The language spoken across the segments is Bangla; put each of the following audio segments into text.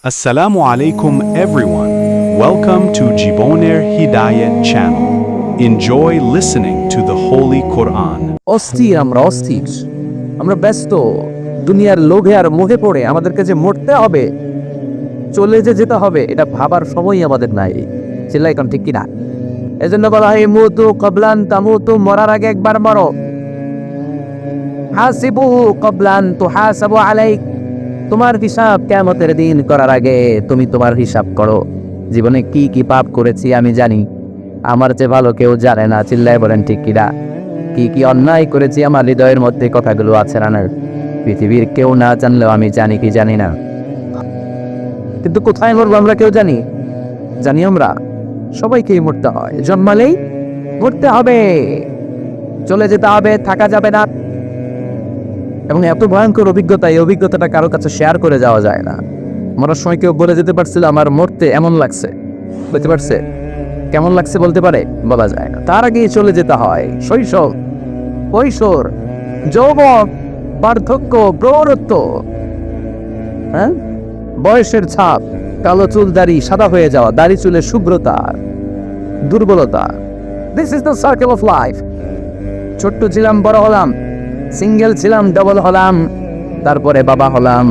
Assalamu alaikum everyone. Welcome to Jiboner Hidayat channel. Enjoy listening to the Holy Quran. অস্থির আমরা ব্যস্ত দুনিয়ার লোভে আর মোহে পড়ে আমাদেরকে যে মরতে হবে, চলে যেতে হবে, এটা ভাবার সময়ই আমাদের নাই। চিল্লাই কোন ঠিক কিনা? এজন্য বলা হয় মুতু ক্বাবলান তামুতু, মরার আগে একবার মরো। হাসিবু ক্বাবলান তুহাসাবু আলাইক, তোমার হিসাব কিয়ামতের দিন করার আগে তুমি তোমার হিসাব করো। জীবনে কি কি পাপ করেছি আমি জানি, আমার চেয়ে ভালো কেউ জানে না। চিল্লায় বলেন ঠিক কিনা? কি কি অন্যায় করেছি আমার হৃদয়ের মধ্যে কথাগুলো আছে রানার, পৃথিবীর কেউ না জানলেও আমি জানি কি জানি না। কিন্তু কোথায় মরবো আমরা কেউ জানি? জানি আমরা সবাইকেই মরতে হয়, জন্মালেই মরতে হবে, চলে যেতে হবে, থাকা যাবে না। এবং এত ভয়ঙ্কর অভিজ্ঞতা, এই অভিজ্ঞতাটা কারো কাছে শেয়ার করে যাওয়া যায় না। মরার সময় কেউ বলে যেতে পারছিল আমার মরতে এমন লাগছে, বলতে পারছে? কেমন লাগছে বলতে পারে? বলা যায় না। তার আগেই চলে যেতে হয় শৈশব, কৈশোর, যৌবন, বার্ধক্য, প্রৌঢ়ত্ব, হ্যাঁ, বয়সের ছাপ, কালো চুল দাড়ি সাদা হয়ে যাওয়া, দাড়ি চুলের শুভ্রতা, দুর্বলতা। This is the circle of life. ছোট্ট ছিলাম, বড় হলাম, সিঙ্গেল ছিলাম, ডবল হলাম, তারপরে বাবা হলাম,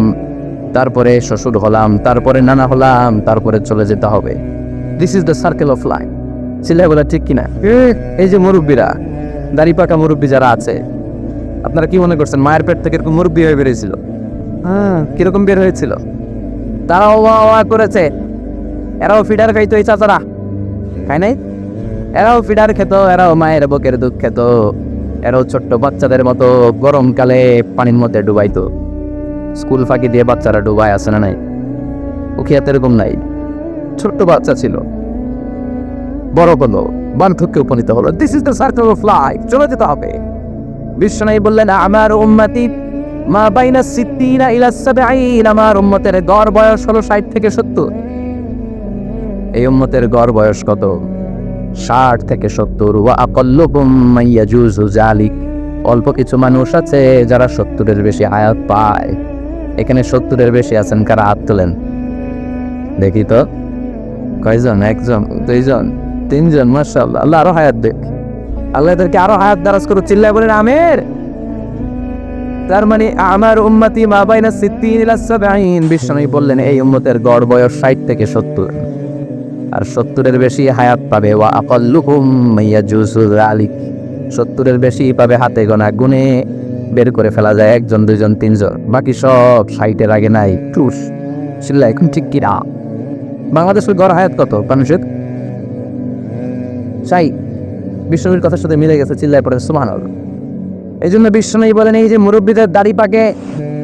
তারপরে শ্বশুর হলাম, তারপরে নানা হলাম, তারপরে চলে যেতে হবে। This is the circle of life. চিল্লায় বলা ঠিক কিনা? এই যে মুরব্বীরা, দাড়ি পাকা মুরব্বী যারা আছে, আপনারা কি মনে করছেন মায়ের পেট থেকে এরকম মুরব্বী হয়ে বেরিয়েছিল? হ্যাঁ, কিরকম বের হয়েছিল? তারাও ওয়া করেছে, এরাও ফিডার খাইতো, এই চাচারা খায় নাই? এরাও ফিডার খেত, এরাও মায়ের বুকের দুধ খেত, এরাও ছোট্ট বাচ্চাদের মতো গরমকালে পানির মধ্যে ডুবাইতো। স্কুল ফাঁকি দিয়ে বাচ্চারা ডুবায়, আছে না নাই? উখিয়াতে এরকম নাই? ছোট্ট বাচ্চা ছিল, বড় হলো, বার্ধক্যে উপনীত হলো। This is the circle of life. চলে যেতে হবে। বিশ্বনবী বললেন, আমার উম্মতি মা বাইনা সিত্তিনা ইলা সাবঈন, আমার উম্মতের গড় বয়স হলো 60 থেকে 70। এই উম্মতের গড় বয়স কত? 60 থেকে 70। ওয়া আকাল্লুকুম মাইয়াজুজু যালিক, অল্প কিছু মানুষ আছে যারা 70-এর বেশি হায়াত পায়। এখানে 70-এর বেশি আছেন কারা? হাত তোলেন দেখি তো। কয়জন? একজন, দুইজন, তিনজন? মাশাআল্লাহ, আল্লাহ আরো হায়াত দেখ। আল্লাহ এদেরকে আরো হায়াত দারাজ করুক। চিল্লায় বলেন আমির। তার মানে আমার উম্মতি মা বাইনা সিত্তিন ইলা সাবঈন, বিশ্বনবী বললেন এই উম্মতের গড় বয়স 60 থেকে 70, আর 70-এর বেশি হায়াত পাবে। ওয়া আকাল্লুকুম মাইয়াজুজু যালিক, 70-এর বেশি পাবে হাতে গোনা, গুনে বের করে ফেলা যায়, একজন, দুইজন, তিনজন, বাকি সব 60-এর আগে নাই। টুস। চিল্লায় এখন ঠিক কিনা? বাংলাদেশের গড় হায়াত কত মানুষের? 60। বিশ্বনবীর কথার সাথে মিলে গেছে। চিল্লায় পড়ে সুবহানাল্লাহ। এই জন্য বিশ্বনবী বলেন, এই যে মুরব্বীদের দাড়ি পাকে,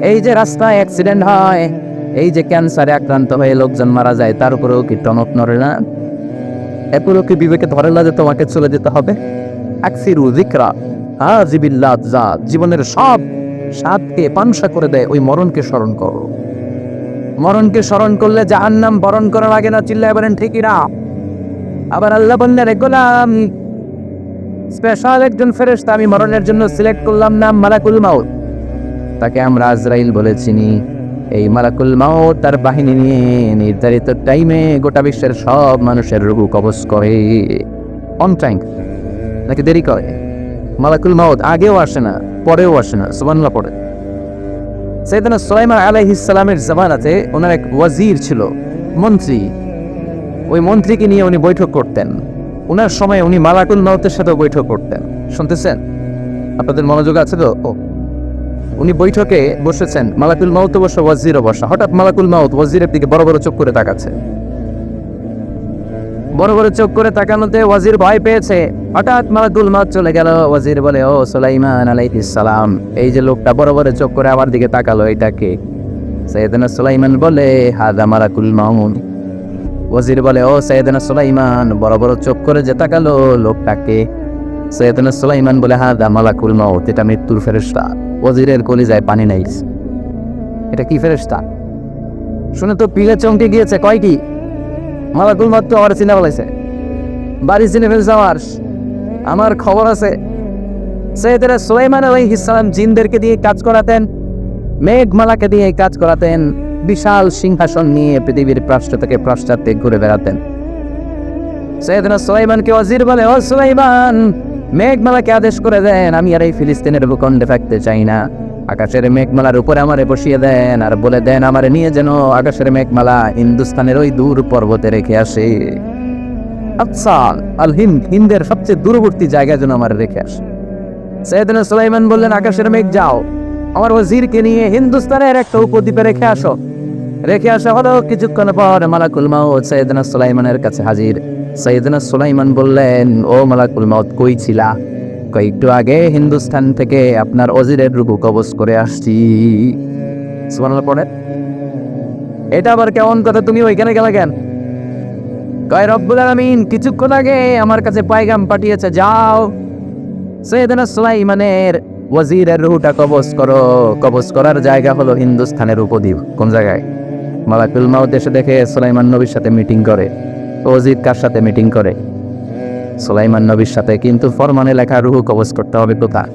এই যে রাস্তায় অ্যাক্সিডেন্ট হয়, এই যে ক্যান্সারে আক্রান্ত হয়ে লোকজন মারা যায়, তার উপরেও কি টনক নড়ে না? এরপরেও কি বিবেকে ধরে না যে তোমাকে চলে যেতে হবে? আকসিরু যিকরা হাযিবিল লাযযাত, জীবনের সব স্বাদকে পানসা করে দেয় ওই মরণকে স্মরণ করো। মরণকে স্মরণ করলে জাহান্নাম বরণ করা লাগে না। চিল্লায় বলেন ঠিকই না? আবার আল্লাহ বললেন, রে গোলাম, স্পেশাল একজন ফেরেশতা আমি মরণের জন্য সিলেক্ট করলাম, নাম মালাকুল মাউত। তাকে আমরা আজরাইল বলে চিনি। এই মালাকুল মাউত তার বাহিনী নিয়ে নির্ধারিত টাইমে গোটা বিশ্বের সব মানুষের রূহ কবজ করে। অন টাইম নাকি দেরি করে? মালাকুল মাউত আগেও আসে না, পরেও আসে না। সুবহানাল্লাহ পড়ে। সাইয়েদনা সুলাইমান আলাইহিস সালামের জামানাতে ওনার এক ওয়াজির ছিল, মন্ত্রী। ওই মন্ত্রীকে নিয়ে উনি বৈঠক করতেন। ওনার সময় উনি মালাকুল মাউতের সাথে বৈঠক করতেন। শুনতেছেন? আপনাদের মনোযোগ আছে তো? উনি বৈঠকে বসেছেন, মালাকুল মাউত বসে, ওয়াজিরও বসা। হঠাৎ মালাকুল মাউত ওয়াজিরের দিকে বড় বড় চোখ করে তাকাচ্ছে। বড় বড় চোখ করে তাকানোতে ওয়াজির ভয় পেয়েছে। হঠাৎ মালাকুল মাউত চলে গেল। ওয়াজির বলে, ও সুলাইমান আলাইহিস সালাম, এই যে লোকটা বড় বড় চোখ করে আমার দিকে তাকালো, এটা কে? সাইয়েদনা সুলাইমান বলে, হাদা মালাকুল মাউত। ওয়াজির বলে, ও সাইয়েদনা সুলাইমান, বড় বড় চোখ করে যে তাকালো লোকটা কে? সাইয়েদনা সুলাইমান বলে, হাদা মালাকুল মাউত, এটা মৃত্যুর ফেরেশতা। ওয়াজিরের কলিজায় পানি নাই। এটা কি ফেরেশতা? শুনে তো পিলে চমকে গিয়েছে। কয় কি? মালাকুল মাউত তো আমার চিনে বলেছে, বাড়ি চিনে ফেলছে আমার খবর আছে। সাইয়েদনা সুলাইমান আলাইহিস সালাম জিনদেরকে দিয়ে কাজ করাতেন, মেঘমালাকে দিয়ে কাজ করাতেন। বিশাল সিংহাসন নিয়ে পৃথিবীর পৃষ্ঠ থেকে পশ্চাতে ঘুরে বেড়াতেন। সাইয়েদনা সুলাইমানকে ওয়াজির বলে, ও সুলাইমান, মেঘমালাকে আদেশ করে দেন, আমি আর এই ফিলিস্তিনের ভূখণ্ডে থাকতে চাই না। আকাশের মেঘমালার উপরে আমারে বসিয়ে দেন, আর বলে দেন আমারে নিয়ে যেন আকাশের মেঘমালা হিন্দুস্তানের ওই দূর পর্বতে রেখে আসে। আচ্ছা, আল হিন্দ, হিন্দের সবচেয়ে দূরবর্তী জায়গায় যেন আমার রেখে আসে। সাইয়েদনা সুলাইমান বললেন, আকাশের মেঘ যাও, আমার ওয়াজিরকে নিয়ে হিন্দুস্তানের একটা উপদ্বীপে রেখে আসো। রেখে আসা হলো। কিছুক্ষণ পর মালাকুল মাউত সাইয়েদনা সুলাইমানের কাছে হাজির। সাইয়েদনা সুলাইমান বললেন, ও মালাকুল মাউত, কই ছিলা? একটু আগে হিন্দুস্তান থেকে আপনার ওজিরের রূহ কবজ করে আসছি। সুবহানাল্লাহ পড়ে। এটা আবার কেমন কথা, তুমি ওইখানে গেলে কেন? কয় রব্বুল আলামিন কিছুক্ষণ আগে আমার কাছে পায়গাম পাঠিয়েছে, যাও সাইয়েদনা সুলাইমানের ওয়াজিরের রূহটা কবজ করো। কবজ করার জায়গা হলো হিন্দুস্তানের উপদ্বীপ। কোন জায়গায়? মালাকুল মাউত এসে দেখে সুলাইমান নবীর সাথে মিটিং করে। ওয়াজির কার সাথে মিটিং করে? সুলাইমান নবীর সাথে। কিন্তু ফরমানে লেখা রূহ কবজ করতে হবে কোথায়?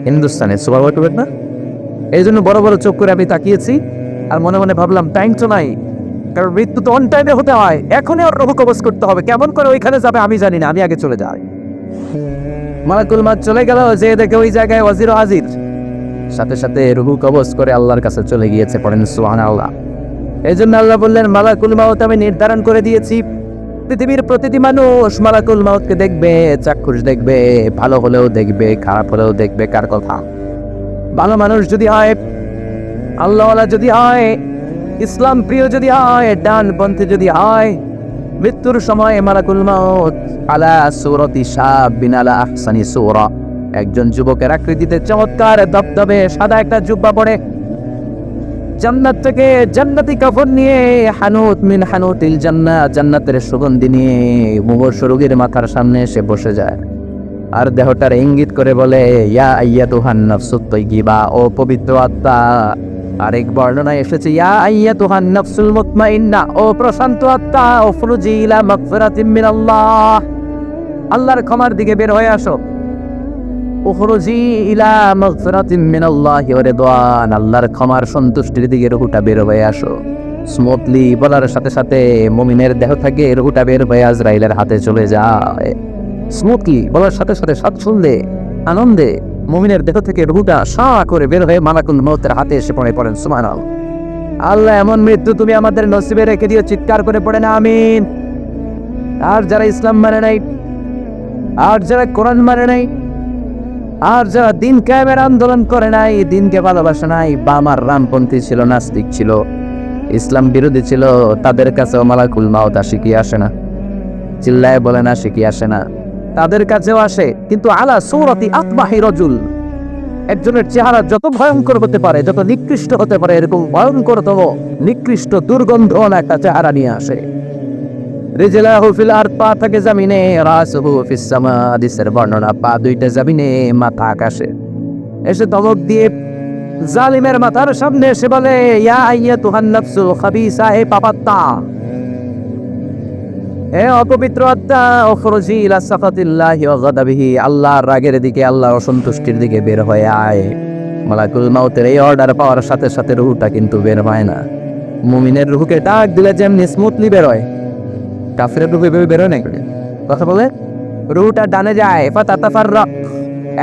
হিন্দুস্তানে। সুবহানাল্লাহ না? এই জন্য বড় বড় চোখ করে আমি তাকিয়েছি, আর মনে মনে ভাবলাম টাইম তো নাই, কারণ মৃত্যু তো অন টাইমে হতে হয়, এখনই ওর রূহ কবজ করতে হবে। কেমন করে ওইখানে যাবে আমি জানি না, আমি আগে চলে যাই। মালাকুল মাউত চলে গেল, যে দেখে ওই জায়গায় ওয়াজির হাজির। সাথে সাথে রূহ কবজ করে আল্লাহর কাছে চলে গিয়েছে। পড়েন সুবহানাল্লাহ। এই জন্য আল্লাহ বললেন, মালাকুল মাউত আমি নির্ধারণ করে দিয়েছি, পৃথিবীর প্রতিটি মানুষ মালাকুল মাউতকে দেখবে, চাক্ষুষ দেখবে, ভালো হলেও দেখবে, খারাপ হলেও দেখবে। কার কথা? ভালো মানুষ যদি হয়, আল্লাহওয়ালা যদি হয়, ইসলাম প্রিয় যদি হয়, ডানপন্থী যদি হয়, মৃত্যুর সময় মালাকুল মাউত আলা সূরাতি শাবিন আলা আহসানি সূরা, একজন যুবকের আকৃতিতে চমৎকার দবদবে সাদা একটা জুব্বা পরে, জান্নাত থেকে জান্নাতি কাফন নিয়ে, হানুত মিন হানুতিল জান্নাত, জান্নাতের সুগন্ধি নিয়ে মুমূর্ষ রোগীর মাথার সামনে এসে বসে যায়, আর দেহটার ইঙ্গিত করে বলে, ইয়া আইয়াতুহান নাফসুত তাইয়্যিবা, ও পবিত্র আত্মা। আরেক বর্ণনায় এসেছে, ইয়া আইয়াতুহান নাফসুল মুতমাইন্না, ও প্রশান্ত আত্মা, উখরুজি ইলা মাগফিরাতিম মিনাল্লাহ, আল্লাহর ক্ষমার দিকে বের হয়ে আসো। উখরুজি ইলা মাগফিরাতিম মিনাল্লাহি ওয়া রিদওয়ান, আল্লাহর ক্ষমার সন্তুষ্টির দিকে রূহটা বের হয়ে আসো। স্মুথলি বলার সাথে সাথে মুমিনের দেহ থেকে রূহটা বের হয়ে আজরাইলের হাতে চলে যায়। স্মুথলি বলার সাথে সাথে স্বাচ্ছন্দ্যে, আনন্দে মুমিনের দেহ থেকে রূহটা সা করে বের হয়ে মালাকুল মাউতের হাতে এসে পড়ে। পড়েন সুবহানাল্লাহ। আল্লাহ এমন মৃত্যু তুমি আমাদের নসিবে রেখে দিও, চিৎকার করে পড়েন আমিন। আর যারা ইসলাম মানে নাই, আর যারা কোরআন মানে নাই, আর যারা দিন কায়েমের আন্দোলন করে নাই, দিনকে ভালোবাসে নাই, বাম আর রামপন্থী ছিল, নাস্তিক ছিল, ইসলাম বিরোধী ছিল, তাদের কাছেও মালাকুল মাউত আসে কি আসে না? চিল্লায় বলেন, আসে কি আসে না? তাদের কাছেও আসে, কিন্তু আলা সূরাতি আতবাহি রাজুল, একজনের চেহারা যত ভয়ঙ্কর হতে পারে, যত নিকৃষ্ট হতে পারে, এরকম ভয়ঙ্করতম নিকৃষ্ট দুর্গন্ধ একটা চেহারা নিয়ে আসে। রিজলাহু ফিল আরদ, পা থাকে জমিনে, রাসুহু ফিস সামা, হাদিসের বর্ণনা, পা দুইটা জমিনে, মাথা আকাশে। এসে ধমক দিয়ে জালিমের মাথার সামনে এসে বলে, ইয়া আইয়াতুহান নাফসুল খাবিসা, হে পাপাত্মা, হে অপবিত্র আত্মা, উখরুজি ইলা সাখাতিল্লাহি ওয়া গাদাবিহি, আল্লাহর রাগের দিকে, আল্লাহর অসন্তুষ্টির দিকে বের হয়ে আয়। মালাকুল মাউতের এই অর্ডার পাওয়ার সাথে সাথে রূহটা কিন্তু বের হয় না। মুমিনের রূহকে ডাক দিলে যেমনি স্মুথলি বের হয়, কাফিরের রূহ এভাবে বের হয় না। কথা বলে রূহটা ডানে যায়, ফাতাতাফাররাক,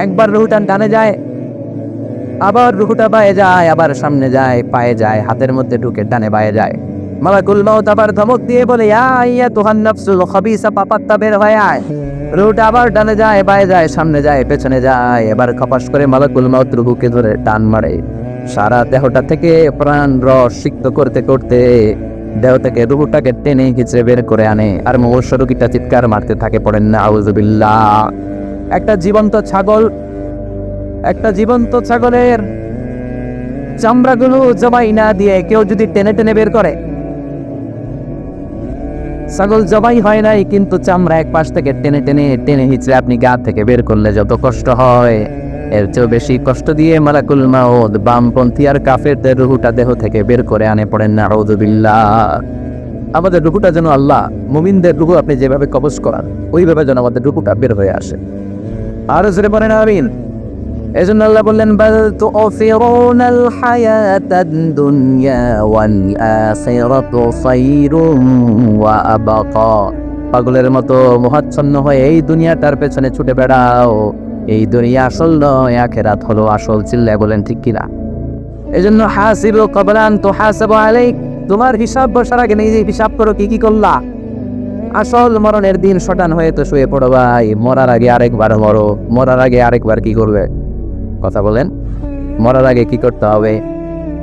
একবার রূহটা ডানে যায়, আবার রূহটা বায়ে যায়, আবার সামনে যায়, পায়ে যায়, হাতের মধ্যে ঢুকে ডানে বায়ে যায়। মালাকুল মাউত আবার ধমক দিয়ে বলে, ইয়া আইয়াতুহান নাফসুল খাবিসা, পাপাত্তা, বের হয়ে আয়। রূহটা আবার ডানে যায়, বায়ে যায়, সামনে যায়, পেছনে যায়। এবার খপাস করে মালাকুল মাউত রূহকে ধরে টান মারে। সারা দেহটা থেকে প্রাণ রস সিক্ত করতে করতে দেহ থেকে রূহটাকে টেনে হিচড়ে বের করে আনে, আর মুমূর্ষ রোগীটা চিৎকার মারতে থাকে। পড়েন না আউযুবিল্লাহ। একটা জীবন্ত ছাগলের চামড়াগুলো জবাই না দিয়ে কেউ যদি টেনে টেনে বের করে, ছাগল জবাই হয় নাই কিন্তু চামড়া এক পাশ থেকে টেনে টেনে টেনে হিচড়ে আপনি গা থেকে বের করলে যত কষ্ট হয়, এর চেয়েও বেশি কষ্ট দিয়ে মালাকুল মাউত বামপন্থী আর কাফেরদের রূহটা দেহ থেকে বের করে আনে। পড়েন না আউযুবিল্লাহ। আমাদের রূহটা যেন আল্লাহ, মুমিনদের রূহ আপনি যেভাবে কবজ করান, ওইভাবে যেন আমাদের রূহটা বের হয়ে আসে। আর জোরে পড়েন আমিন। এজন্য আল্লাহ বললেন বাল তুফিরুনাল হায়াতাদ দুনিয়া ওয়াল আখিরাতু খায়রুম ওয়া আবকা। পাগলের মতো মোহাচ্ছন্ন হয়ে এই দুনিয়াটার পেছনে ছুটে বেড়াও, এই দুনিয়া আসল নয়, আখিরাত হলো আসল। চিল্লায় বলেন ঠিক কিনা? এজন্য হাসিবু ক্বাবলা আন তুহাসাবু আলাইক, তোমার হিসাব বসার আগে নিজে হিসাব করো কি কি করলা। আসল মরণের দিন শটান হয়ে তো শুয়ে পড়ো ভাই, মরার আগে আরেকবার মরো। মরার আগে আরেকবার কি করবে? কথা বলেন, মরার আগে কি করতে হবে?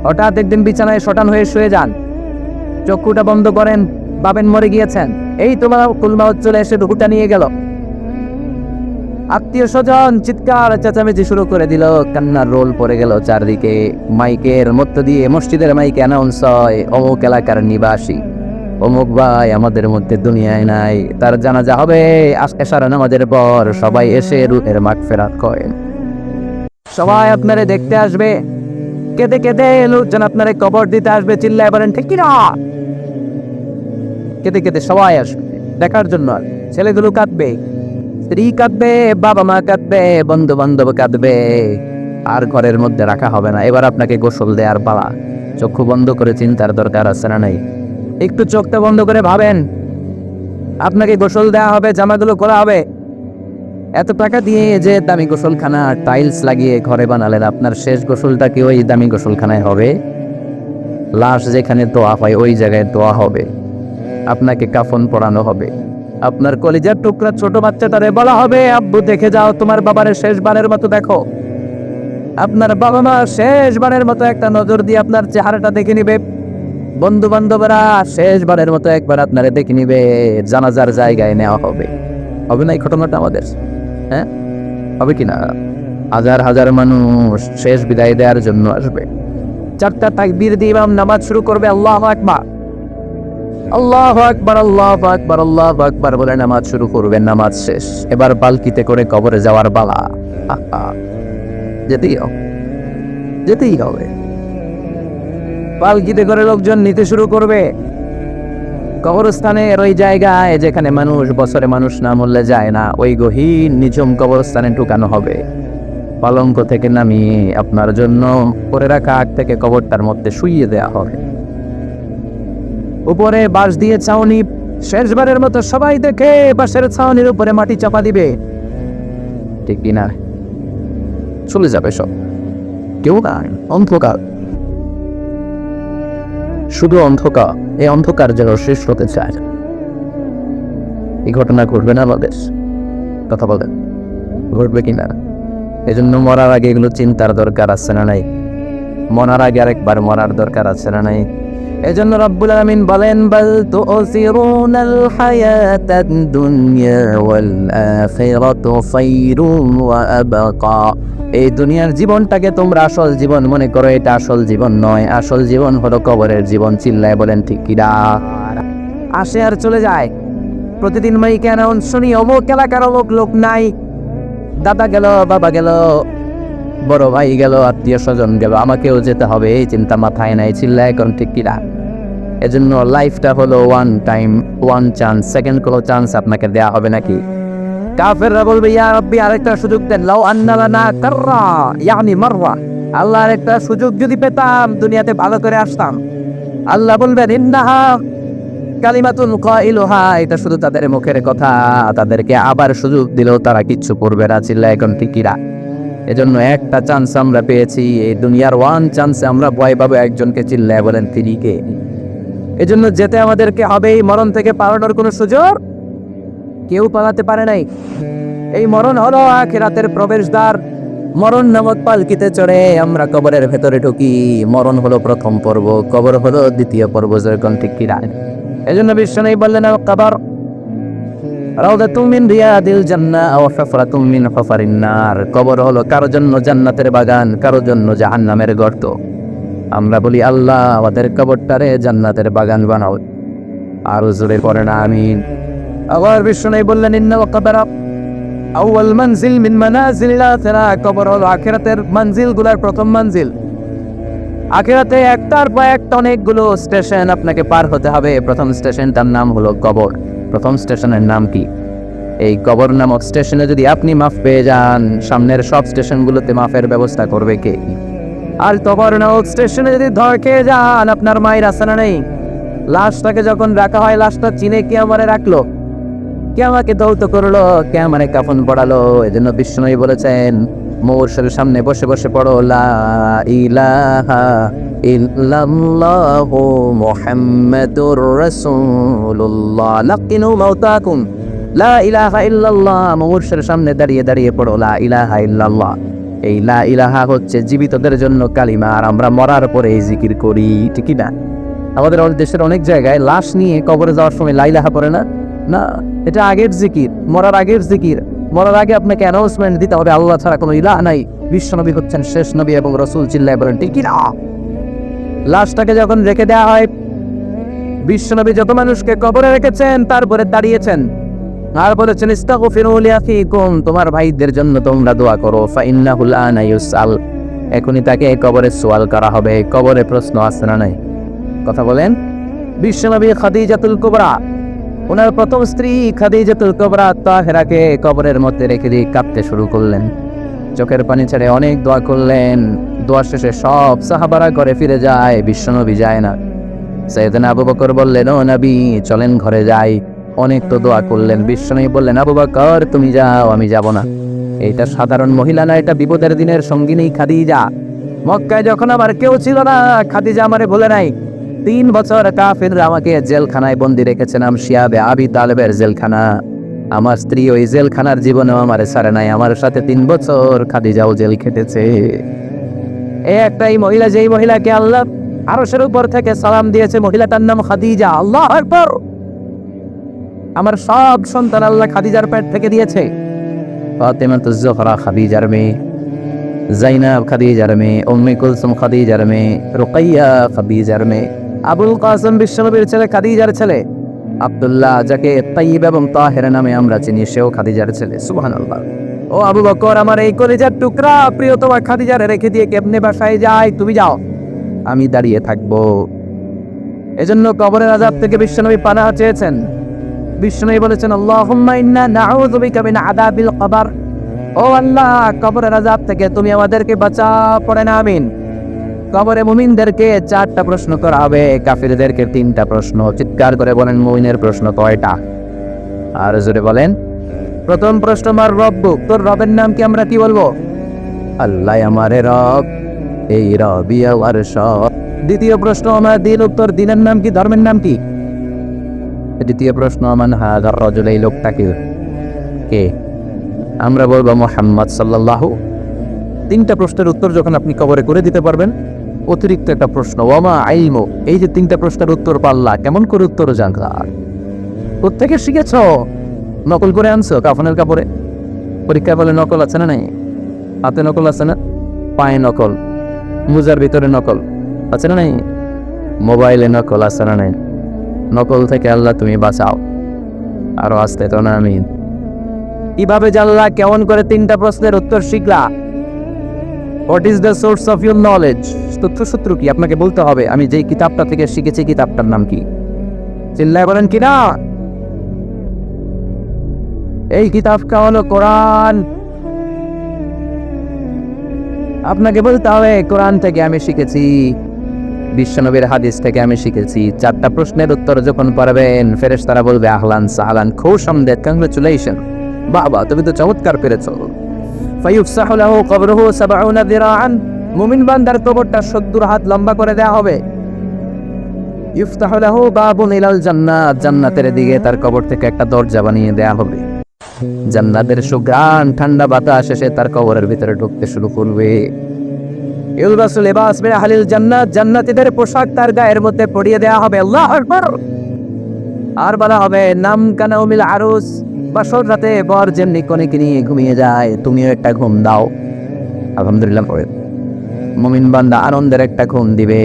হঠাৎ একদিন বিছানায় শটান হয়ে শুয়ে যান, চক্ষুটা বন্ধ করেন, ভাবেন মরে গিয়েছেন, এই তোমার কুলমাউত চলে এসে রুহুটা নিয়ে গেল। আত্মীয় স্বজন চিৎকার চেঁচামেচি শুরু করে দিল, কান্নার রোল পড়ে গেল চারদিকে। মাইকের মধ্য দিয়ে, মসজিদের মাইকে অ্যানাউন্স হয়, অমুক এলাকার নিবাসী অমুক ভাই আমাদের মধ্যে দুনিয়ায় নাই, তার জানাজা হবে এশার নামাজের পর। সবাই এসে রুহের মাগফিরাত করেন। সবাই আপনারে দেখতে আসবে, কেঁদে কেঁদে লোকজন আপনারে কবর দিতে আসবে। চিল্লায় বলেন ঠিক কিনা? কেঁদে কেঁদে সবাই আসবে দেখার জন্য। ছেলেগুলো কাঁদবে, স্ত্রী কাঁদবে, বাবা মা কাঁদবে, বন্ধু বান্ধব কাঁদবে, আর ঘরের মধ্যে রাখা হবে না। এবার আপনাকে গোসল দেওয়ার পালা। চক্ষু বন্ধ করে চিন্তার দরকার আছে না নাই? একটু চোখটা বন্ধ করে ভাবেন, আপনাকে গোসল দেওয়া হবে, জামাগুলো খোলা হবে। এত টাকা দিয়ে যে দামি গোসলখানা টাইলস লাগিয়ে ঘরে বানালেন, আপনার শেষ গোসলটা কি ওই দামি গোসলখানায় হবে? লাশ যেখানে দোয়া হয় ওই জায়গায় দোয়া হবে, আপনাকে কাফন পরানো হবে। আপনার কলিজার টুকরা ছোট বাচ্চাটারে বলা হবে আব্বু দেখে যাও, তোমার বাবারে শেষবারের মতো দেখো। আপনার বাবা মা শেষবারের মতো একটা নজর দিয়ে আপনার চেহারাটা দেখে নিবে। বন্ধু বান্ধবরা শেষবারের মতো একবার আপনারে দেখে নিবে। জানাজার জায়গায় নেওয়া হবে। হবে না এই ঘটনাটা আমাদের? হ্যাঁ, হবে কিনা? হাজার হাজার মানুষ শেষ বিদায় দেওয়ার জন্য আসবে। চারটা তাকবীর দিয়ে ইমাম নামাজ শুরু করবে, আল্লাহু আকবার, আল্লাহু আকবার, আল্লাহু আকবার, আল্লাহু আকবার বলে নামাজ শুরু করবেন। নামাজ শেষ, এবার পালকিতে করে কবরে যাওয়ার পালা। যেতেই হবে, যেতেই হবে। পালকিতে করে লোকজন নিতে শুরু করবে কবরস্থানের ওই জায়গায় যেখানে মানুষ বছরে মানুষ না মরলে যায় না, ওই গহীন নিঝুম কবরস্থানে ঢুকানো হবে। পালঙ্ক থেকে নামিয়ে আপনার জন্য করে রাখা আগ থেকে কবরটার মধ্যে শুইয়ে দেয়া হবে। উপরে বাঁশ দিয়ে ছাউনি, শেষবারের মতো সবাই দেখে বাঁশের ছাউনির উপরে মাটি চাপা দিবে। ঠিক কিনা? চলে যাবে সব, কেউ না, অন্ধকার, শুধু অন্ধকার। এই অন্ধকার যেন শেষ হতে চায়। এই ঘটনা ঘটবে না আমাদের? কথা বলেন, ঘটবে কিনা? এজন্য মরার আগে এগুলো চিন্তার দরকার আছে না নাই? মরার আগে আরেকবার মরার দরকার আছে না নাই? এজন্য রব্বুল আলামিন বলেন বাল তুসিরুনাল হায়াতাদ দুনিয়া ওয়াল আখিরাতু খায়রুম ওয়া আবকা। এই দুনিয়ার জীবনটাকে তোমরা আসল জীবন মনে করো, এটা আসল জীবন নয়। আসল জীবন হলো কবরের জীবন। চিল্লায় বলেন ঠিক কিনা? আসে আর চলে যায়। প্রতিদিন মাইকে অ্যানাউন্স শুনি অমুক এলাকার অমুক লোক নাই, দাদা গেল, বাবা গেল, বড় ভাই গেল, আত্মীয় স্বজন গেল, আমাকেও যেতে হবে, এই চিন্তা মাথায় নাই। চিল্লায় এখন ঠিক কিনা? এজন্য লাইফটা হলো one time, one chance, second কোনো চান্স আপনাকে দেয়া হবে নাকি? কাফেররা বলবে ইয়া রাব্বি আরেকটা সুযোগ দেন, লাউ আন্না লানা কাররা ইয়ানি মাররা, আল্লাহ আরেকটা সুযোগ যদি পেতাম দুনিয়াতে ভালো করে আসতাম। আল্লাহ বলবেন ইন্নাহা কালিমাতুন কাইলুহা, এটা শুধু তাদের মুখের কথা, তাদেরকে আবার সুযোগ দিলেও তারা কিচ্ছু করবে না। চিল্লায় এখন ঠিক কিনা? এজন্য একটা চান্স আমরা পেয়েছি, এই দুনিয়ার ওয়ান চান্সে আমরা ভয় পাবো একজনকে। চিল্লায় বলেন তিনি কে? এজন্য যেতে আমাদেরকে হবে। এই মরণ থেকে পালানোর কোনো সুযোগ কেউ পালাতে পারে নাই। এই মরণ হলো আখিরাতের প্রবেশদ্বার। মরণ নামক পালকিতে চড়ে আমরা কবরের ভেতরে ঢুকি। মরণ হলো প্রথম পর্ব, কবর হলো দ্বিতীয় পর্ব। যেরকম ঠিক কিনা? এজন্য বিশ্বনবী বললেন আল কবর রাউদাতুম মিন রিয়াদিল জান্নাহ ওয়া হুফরাতুম মিন হুফারিন নার। কবর হলো কারো জন্য জান্নাতের বাগান, কারো জন্য জাহান্নামের গর্ত। আমরা বলি আল্লাহ আমাদের কবরটারে জান্নাতের বাগান বানাও। আর জোরে পড়েন আমিন। আবার বিশ্বনবী বললেন ইন্নাল কবর আউয়াল মানজিল মিন মানাজিলিল আখিরাহ। কবর হলো আখিরাতের মঞ্জিলগুলোর প্রথম মঞ্জিল। আখিরাতে একটার পর একটা অনেকগুলো স্টেশন আপনাকে পার হতে হবে। প্রথম স্টেশনটার নাম হলো কবর। প্রথম স্টেশনের নাম কি? এই কবর নামক স্টেশনে যদি আপনি মাফ পেয়ে যান, সামনের সব স্টেশনগুলোতে মাফের ব্যবস্থা করবে কে? আর কবর নামক স্টেশনে যদি ধর খেয়ে যান, আপনার মায়ের আসানা নেই। লাশটাকে যখন রাখা হয়, লাশটা চিনে কে আমারে রাখলো, কে আমাকে দৌত করলো, কে আমারে কাফন পড়ালো? এজন্য বিষ্ণুই বলেছেন, মোর্শের সামনে বসে বসে পড়ো লা ইলাহা ইল্লাল্লাহু মুহাম্মাদুর রাসূলুল্লাহ। লাকিনু মাউতাকুম লা ইলাহা ইল্লাল্লাহ। মোর্শের সামনে দাঁড়িয়ে দাঁড়িয়ে পড়ো লা ইলাহা ইল্লাল্লাহ। এই লা ইলাহা হচ্ছে জীবিতদের জন্য কালিমা, আর আমরা মরার পরে এই জিকির করি, ঠিক না? আমাদের দেশের অনেক জায়গায় লাশ নিয়ে কবরে যাওয়ার সময় লা ইলাহা পড়ে না। না, এটা আগের জিকির, মরার আগের জিকির। মরার আগে আপনাকে অ্যানাউন্সমেন্ট দিতে হবে, আল্লাহ ছাড়া কোনো ইলাহ নাই, বিশ্বনবী হচ্ছেন শেষ নবী এবং রাসূল। চিল্লায় বলেন ঠিক না? লাশটাকে যখন রেখে দেওয়া হয়, বিশ্বনবী যত মানুষকে কবরে রেখেছেন তারপরে দাঁড়িয়েছেন আর বলেছেন, ইস্তাগফিরু লিআখিকুম, তোমার ভাইদের জন্য তোমরা দোয়া করো, ফাইন্নাহুল আনা ইউসআল, এখনই তাকে কবরে সওয়াল করা হবে। কবরে প্রশ্ন আছে না নাই? কথা বলেন। বিশ্বনবী খাদিজাতুল কুবরা, ওনার প্রথম স্ত্রী খাদিজাতুল কুবরা তাহেরাকে কবরের মধ্যে রেখে দিয়ে কাঁদতে শুরু করলেন, চোখের পানি ছেড়ে অনেক দোয়া করলেন। দোয়া শেষে সব সাহাবারা ঘরে ফিরে যায়, বিশ্বনবী যায় না। সাইয়েদনা আবু বকর বললেন, ও নবী চলেন ঘরে যাই। অনেক তো দোয়া করলেন, বিশ্বনবী বললেন, আবু বকর তুমি যাও, আমি যাব না। এটা সাধারণ মহিলা না, এটা বিপদের দিনের সঙ্গিনী খাদিজা। মক্কায় যখন আমার কেউ ছিল না, খাদিজা আমারে ভুলে নাই। 3 বছর কাফিররা আমাকে জেলখানায় বন্দি রেখেছে, নাম শিয়াবে আবি তালেবের জেলখানা। আমার স্ত্রী ওই জেলখানার জীবনেও আমারে ছাড়ে নাই, আমার সাথে 3 বছর খাদিজাও জেল খেটেছে। এই একটাই মহিলা, যেই মহিলাকে আল্লাহ আরশের উপর থেকে সালাম দিয়েছে, মহিলাটার নাম খাদিজা। আল্লাহু আকবার। আমার সব সন্তান আল্লাহ খাদিজার পেট থেকে দিয়েছে। ফাতেমাতুজ জোহরা খাদিজার মেয়ে, জাইনাব খাদিজার মেয়ে, উম্মে কুলসুম খাদিজার মেয়ে, রুকাইয়া খাদিজার মেয়ে, আবুল কাসেম বিশ্বনবীর ছেলে খাদিজার ছেলে, আব্দুল্লাহ যাকে তাইয়্যিব এবং তাহের নামে আমরা চিনি, সেও খাদিজার ছেলে। সুবহানাল্লাহ। ও আবু বকর, আমার এই কলিজার টুকরা প্রিয়তমা খাদিজার রেখে দিয়ে কেমনে বাসায় যায়? তুমি যাও, আমি দাঁড়িয়ে থাকবো। এজন্য কবরের আযাব থেকে বিশ্বনবী পানাহ চেয়েছেন। বিশ্বনবী বলেছেন, আল্লাহুম্মা ইন্না নাউযু বিকা মিন আযাবিল কবর। ও আল্লাহ, কবরের আযাব থেকে তুমি আমাদেরকে বাঁচাও। পড়েন আমিন। কবরে মুমিনদেরকে 4টা প্রশ্ন করা হবে, কাফিরদেরকে 3টা প্রশ্ন। চিৎকার করে বলেন, মুমিনের প্রশ্ন কয়টা? আর জোরে বলেন। প্রথম প্রশ্ন, মার রব্বুক, তোর রবের নাম কি? আমরা কি বলবো? আল্লাহ আমারে রব, এই রবি আমার সব। দ্বিতীয় প্রশ্ন, আমার দিন, উত্তর দিনের নাম কি? ধর্মের নাম কি? দ্বিতীয় প্রশ্ন, আমান হাযার রাজুল, এই লোকটা কে? আমরা বলবো মুহাম্মদ সাল্লাল্লাহু। 3টা প্রশ্নের উত্তর যখন আপনি কবরে করে দিতে পারবেন, অতিরিক্ত একটা প্রশ্ন, ওয়ামা ইলমু, এই যে 3টা প্রশ্নের উত্তর পাল্লা, কেমন করে উত্তর জানলা? কোত্থেকে শিখেছো? নকল করে আনছো কাফনের কাপড়ে? পরীক্ষায় বলে নকল আছে না নাই? হাতে নকল আছে না? পায়ে নকল, মুজার ভিতরে নকল আছে না নাই? মোবাইলে নকল আছে না নাই? নকল থেকে আল্লাহ তুমি বাঁচাও। আরো আসতে তো না আমিন। কিভাবে জানলা? কেমন করে 3টা প্রশ্নের উত্তর শিখলা? What is the source of your knowledge? তথ্যসূত্র কি? আপনাকে বলতে হবে, আমি যেই কিতাবটা থেকে শিখেছি কিতাবটার নাম কি? চিল্লায় বলেন কিনা? এই কিতাবটা হলো কোরআন। আপনাকে বলতে হবে, কোরআন থেকে আমি শিখেছি, বিশ্বনবীর হাদিস থেকে আমি শিখেছি। 4টা প্রশ্নের উত্তর যখন পারবেন, ফেরেশতারা বলবে, আহলান সাহলান, খুশামদেদ, কংগ্রেচুলেশন, বাবা তুমি তো চমৎকার পেরেছো। ফায়ুফসাহু লাহু কবরুহু 70 যিরাআন, মুমিন বান্দার কবরটা 70 হাত লম্বা করে দেয়া হবে। ইফতাহু লাহু বাবুন ইলাল জান্নাত, জান্নাতের দিকে তার কবর থেকে একটা দরজা বানিয়ে দেয়া হবে। জান্নাতের সুঘ্রাণ ঠান্ডা বাতাস এসে তার কবরের ভিতরে ঢুকতে শুরু করবে। ইলবাসু লিবাস মিন আহলিল জান্নাত, জান্নাতীদের পোশাক তার গায়ের মধ্যে পরিয়ে দেয়া হবে। আল্লাহু আকবার। আর বলা হবে, নাম কানাউমিল আরুস, বাসর রাতে বর যেমনি কনেকে নিয়ে ঘুমিয়ে যায়, তুমিও একটা ঘুম দাও। আলহামদুলিল্লাহ পড়ে মুমিন বান্দা আনন্দের একটা ঘুম দিবে।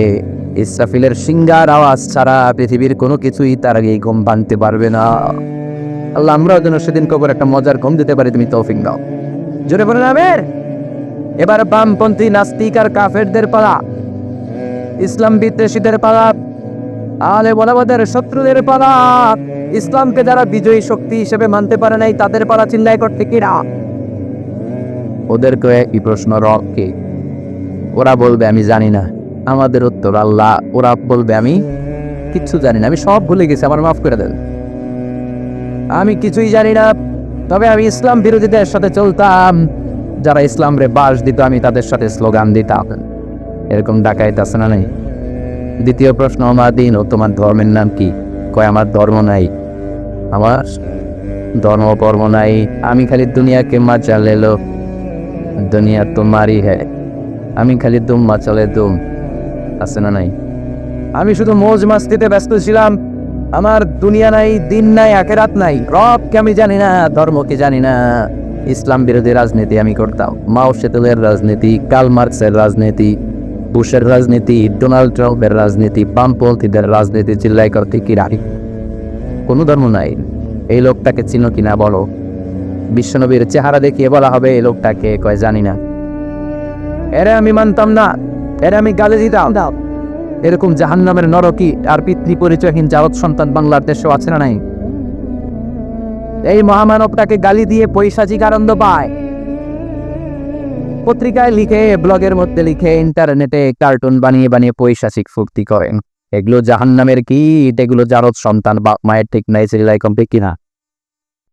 ইসরাফিলের সিংগার আওয়াজ ছাড়া পৃথিবীর কোনো কিছুই তার আগে ঘুম ভাঙতে পারবে না। আল্লাহ আমরাও যেন সেদিন কবর একটা মজার ঘুম দিতে পারি, তুমি তৌফিক দাও। জোরে বলেন আমিন। এবার বামপন্থী নাস্তিক আর কাফেরদের পালা, ইসলাম বিদ্বেষীদের পালা। আলে বলাবাদের শত্রুদের পালা, ইসলামকে যারা বিজয়ী শক্তি হিসেবে মানতে পারে নাই তাদের পালা চিল্লাই করতে কিরা? ওদেরকে এই প্রশ্ন রবকে, ওরা বলবে আমি জানি না। আমাদের উত্তর আল্লাহ। ওরা বলবে আমি কিচ্ছু জানি না, আমি সব ভুলে গেছি, আমার মাফ করে দেন, আমি কিছুই জানি না। তবে আমি ইসলাম বিরোধীদের সাথে চলতাম, যারা ইসলাম রে বাস দিত আমি তাদের সাথে স্লোগান দিতাম। এরকম ডাকাইত আছে না নাই? দ্বিতীয় প্রশ্ন, আমার দিন ও তোমার ধর্মের নাম কি? কয় আমার ধর্ম নাই, আমার ধর্ম কর্ম নাই, আমি খালি দুনিয়াকে মজা লেলো, দুনিয়া তোমারই হ্যাঁ, আমি খালি দুম মাচালে দুম। আছে না নাই? আমি শুধু মৌজ মাস্তিতে ব্যস্ত ছিলাম, আমার দুনিয়া নাই, দিন নাই, আখেরাত নাই, রবকে আমি জানি না, ধর্মকে জানি না। ইসলাম বিরোধী রাজনীতি আমি করতাম, মাও সেতুলের রাজনীতি, কার্ল মার্কসের রাজনীতি, বুশের রাজনীতি, ডোনাল্ড ট্রাম্পের রাজনীতি, বামপন্থীদের রাজনীতি চিল্লাই করতে কি রাখি? কোনো ধর্ম নাই। এই লোকটাকে চিনো কিনা বলো? বিশ্বনবীর চেহারা দেখিয়ে বলা হবে এই লোকটাকে, কয় জানি না। এরা আমি মানতাম না, এরা আমি গালি দিতাম। এরকম জাহান্নামের নরকী আর পিতৃ পরিচয়হীন জারদ সন্তান বাংলার দেশেও আছে না নাই? এই মহামানবটাকে গালি দিয়ে পৈশাচিক আনন্দ পায়। পত্রিকায় লিখে, ব্লগের মধ্যে লিখে, ইন্টারনেটে কার্টুন বানিয়ে বানিয়ে পৈশাচিক ফুর্তি করেন। এগুলো জাহান্নামের কি, এগুলো জারদ সন্তান, বাপ মায়ের ঠিক নাই, চিল্লাই কমবে কিনা?